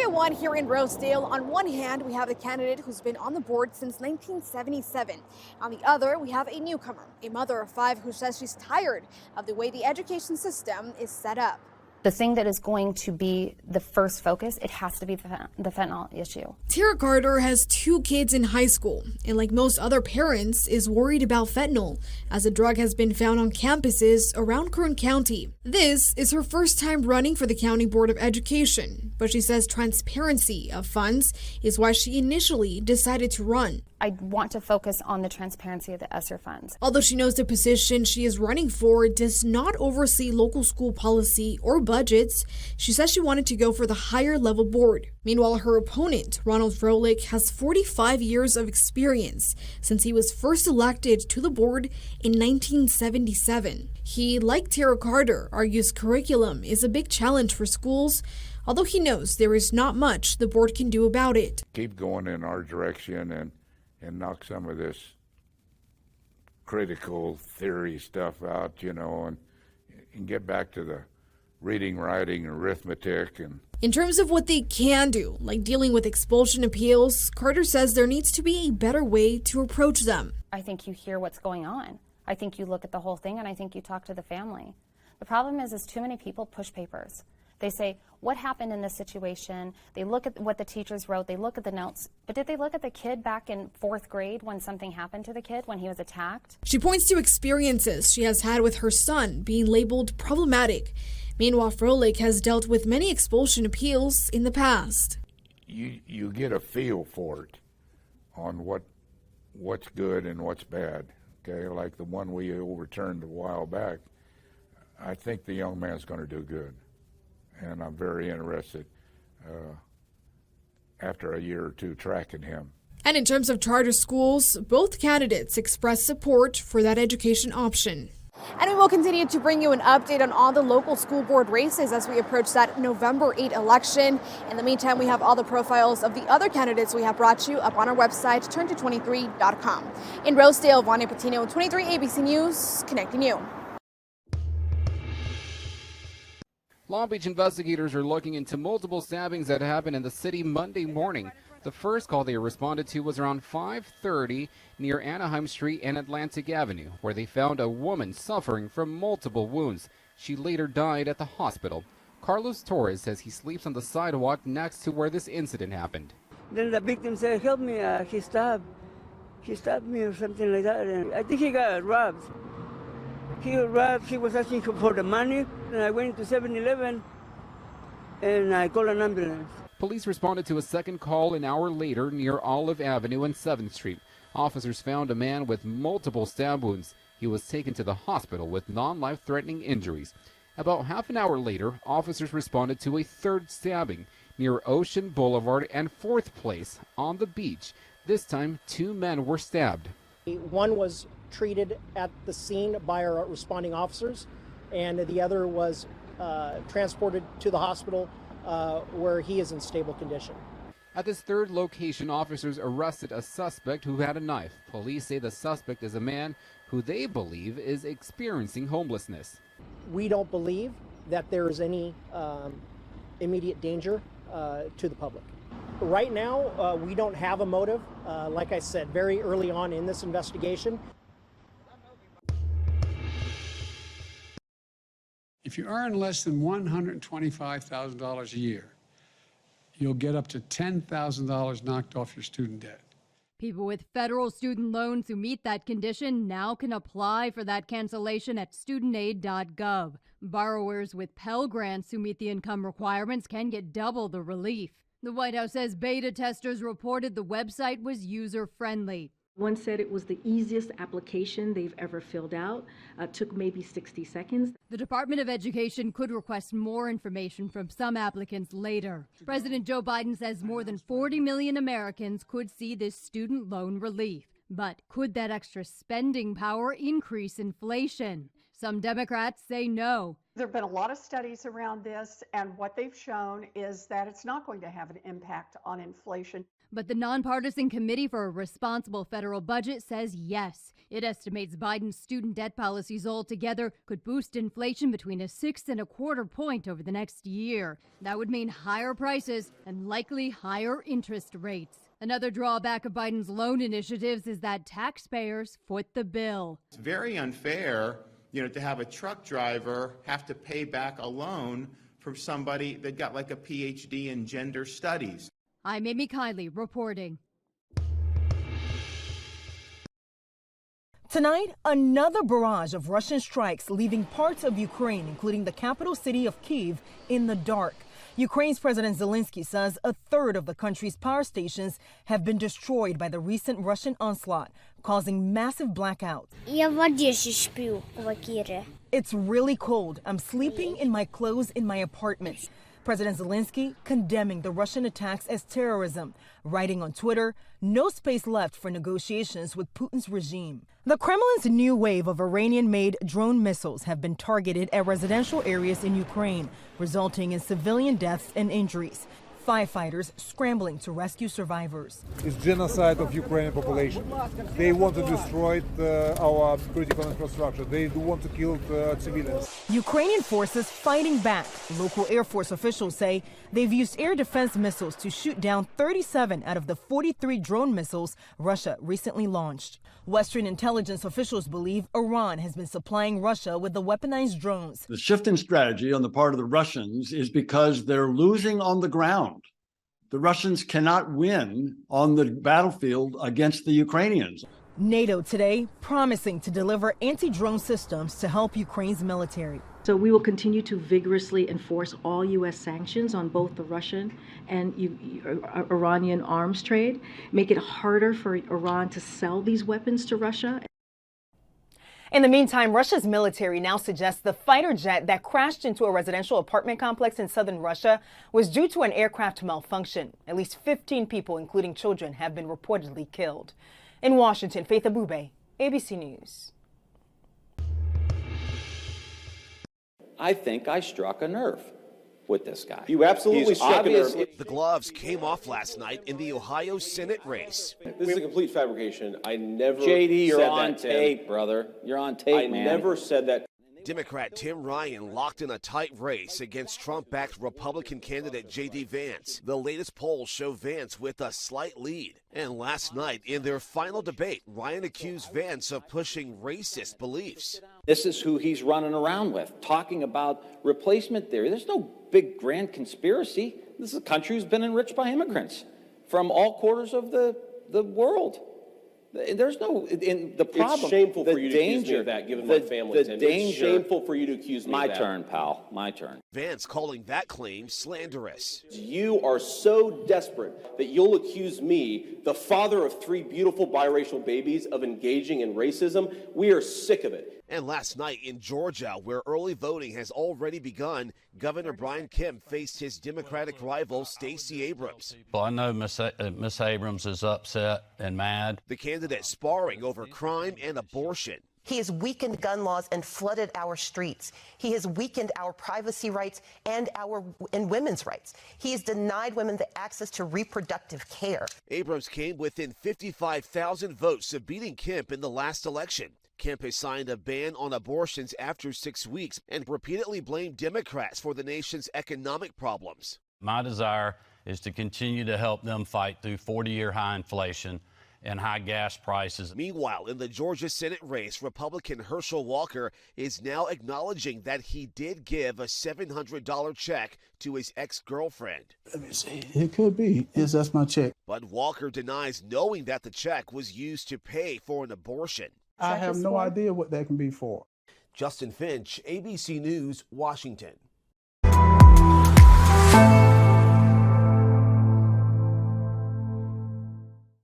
1 here in Rosedale. On one hand, we have a candidate who's been on the board since 1977. On the other, we have a newcomer, a mother of 5 who says she's tired of the way the education system is set up. The thing that is going to be the first focus, it has to be the fentanyl issue. Tara Carter has 2 kids in high school, and like most other parents, is worried about fentanyl, as the drug has been found on campuses around Kern County. This is her first time running for the County Board of Education, but she says transparency of funds is why she initially decided to run. I want to focus on the transparency of the ESSER funds. Although she knows the position she is running for does not oversee local school policy or budgets, she says she wanted to go for the higher level board. Meanwhile, her opponent, Ronald Froelich, has 45 years of experience since he was first elected to the board in 1977. He, like Tara Carter, argues curriculum is a big challenge for schools, although he knows there is not much the board can do about it. Keep going in our direction and knock some of this critical theory stuff out, and get back to the reading, writing, arithmetic. And in terms of what they can do, like dealing with expulsion appeals, Carter says there needs to be a better way to approach them. I think you hear what's going on. I think you look at the whole thing, and I think you talk to the family. The problem is too many people push papers. They say, what happened in this situation? They look at what the teachers wrote, they look at the notes, but did they look at the kid back in 4th grade when something happened to the kid, when he was attacked? She points to experiences she has had with her son being labeled problematic. Meanwhile, Froelich has dealt with many expulsion appeals in the past. You get a feel for it on what's good and what's bad, okay? Like the one we overturned a while back. I think the young man's going to do good. And I'm very interested after a year or 2 tracking him. And in terms of charter schools, both candidates expressed support for that education option. And we will continue to bring you an update on all the local school board races as we approach that November 8 election. In the meantime, we have all the profiles of the other candidates we have brought you up on our website, turn223.com. In Rosedale, Vanya Patino, 23 ABC News, connecting you. Long Beach investigators are looking into multiple stabbings that happened in the city Monday morning. The first call they responded to was around 5:30 near Anaheim Street and Atlantic Avenue, where they found a woman suffering from multiple wounds. She later died at the hospital. Carlos Torres says he sleeps on the sidewalk next to where this incident happened. Then the victim said, help me, he stabbed me or something like that. And I think he got robbed. He was asking for the money, and I went to 7-Eleven, and I called an ambulance. Police responded to a second call an hour later near Olive Avenue and 7th Street. Officers found a man with multiple stab wounds. He was taken to the hospital with non-life-threatening injuries. About half an hour later, officers responded to a third stabbing near Ocean Boulevard and 4th Place on the beach. This time, 2 men were stabbed. One was treated at the scene by our responding officers, and the other was transported to the hospital where he is in stable condition. At this third location, officers arrested a suspect who had a knife. Police say the suspect is a man who they believe is experiencing homelessness. We don't believe that there is any immediate danger to the public. Right now, we don't have a motive. Like I said, very early on in this investigation. If you earn less than $125,000 a year, you'll get up to $10,000 knocked off your student debt. People with federal student loans who meet that condition now can apply for that cancellation at studentaid.gov. Borrowers with Pell Grants who meet the income requirements can get double the relief. The White House says beta testers reported the website was user-friendly. One said it was the easiest application they've ever filled out. Took maybe 60 seconds. The Department of Education could request more information from some applicants later. President Joe Biden says more than 40 million Americans could see this student loan relief. But could that extra spending power increase inflation? Some Democrats say no. There have been a lot of studies around this, and what they've shown is that it's not going to have an impact on inflation. But the nonpartisan Committee for a Responsible Federal Budget says yes. It estimates Biden's student debt policies altogether could boost inflation between 6.25 points over the next year. That would mean higher prices and likely higher interest rates. Another drawback of Biden's loan initiatives is that taxpayers foot the bill. It's very unfair, to have a truck driver have to pay back a loan from somebody that got like a PhD in gender studies. I'm Amy Kiley reporting. Tonight, another barrage of Russian strikes leaving parts of Ukraine, including the capital city of Kyiv, in the dark. Ukraine's President Zelensky says a third of the country's power stations have been destroyed by the recent Russian onslaught, causing massive blackouts. It's really cold. I'm sleeping in my clothes in my apartment. President Zelensky condemning the Russian attacks as terrorism, writing on Twitter, no space left for negotiations with Putin's regime. The Kremlin's new wave of Iranian-made drone missiles have been targeted at residential areas in Ukraine, resulting in civilian deaths and injuries. Firefighters scrambling to rescue survivors. It's genocide of Ukrainian population. They want to destroy our critical infrastructure. They do want to kill civilians. Ukrainian forces fighting back. Local Air Force officials say they've used air defense missiles to shoot down 37 out of the 43 drone missiles Russia recently launched. Western intelligence officials believe Iran has been supplying Russia with the weaponized drones. The shift in strategy on the part of the Russians is because they're losing on the ground. The Russians cannot win on the battlefield against the Ukrainians. NATO today promising to deliver anti-drone systems to help Ukraine's military. So we will continue to vigorously enforce all U.S. sanctions on both the Russian and Iranian arms trade, make it harder for Iran to sell these weapons to Russia. In the meantime, Russia's military now suggests the fighter jet that crashed into a residential apartment complex in southern Russia was due to an aircraft malfunction. At least 15 people, including children, have been reportedly killed. In Washington, Faith Abube, ABC News. I think I struck a nerve with this guy. You absolutely struck a nerve. The gloves came off last night in the Ohio Senate race. This is a complete fabrication. I never JD, you're said on that, tape, brother. You're on tape, man. I never said that. Democrat Tim Ryan locked in a tight race against Trump-backed Republican candidate J.D. Vance. The latest polls show Vance with a slight lead. And last night, in their final debate, Ryan accused Vance of pushing racist beliefs. This is who he's running around with, talking about replacement theory. There's no big grand conspiracy. This is a country who's been enriched by immigrants from all quarters of the world. There's no, in the problem. It's shameful for you to accuse me of that, given my family. It's shameful for you to accuse me of that. My turn, pal. My turn. Vance calling that claim slanderous. You are so desperate that you'll accuse me, the father of 3 beautiful biracial babies, of engaging in racism. We are sick of it. And last night in Georgia, where early voting has already begun, Governor Brian Kemp faced his Democratic rival Stacey Abrams. Well, I know Miss Abrams is upset and mad. The candidate sparring over crime and abortion. He has weakened gun laws and flooded our streets. He has weakened our privacy rights and women's rights. He has denied women the access to reproductive care. Abrams came within 55,000 votes of beating Kemp in the last election. Kemp has signed a ban on abortions after 6 weeks and repeatedly blamed Democrats for the nation's economic problems. My desire is to continue to help them fight through 40-year high inflation and high gas prices. Meanwhile, in the Georgia Senate race, Republican Herschel Walker is now acknowledging that he did give a $700 check to his ex-girlfriend. Let me see. It could be. Yes, that's my check. But Walker denies knowing that the check was used to pay for an abortion. I have no idea what that can be for. Justin Finch, ABC News, Washington.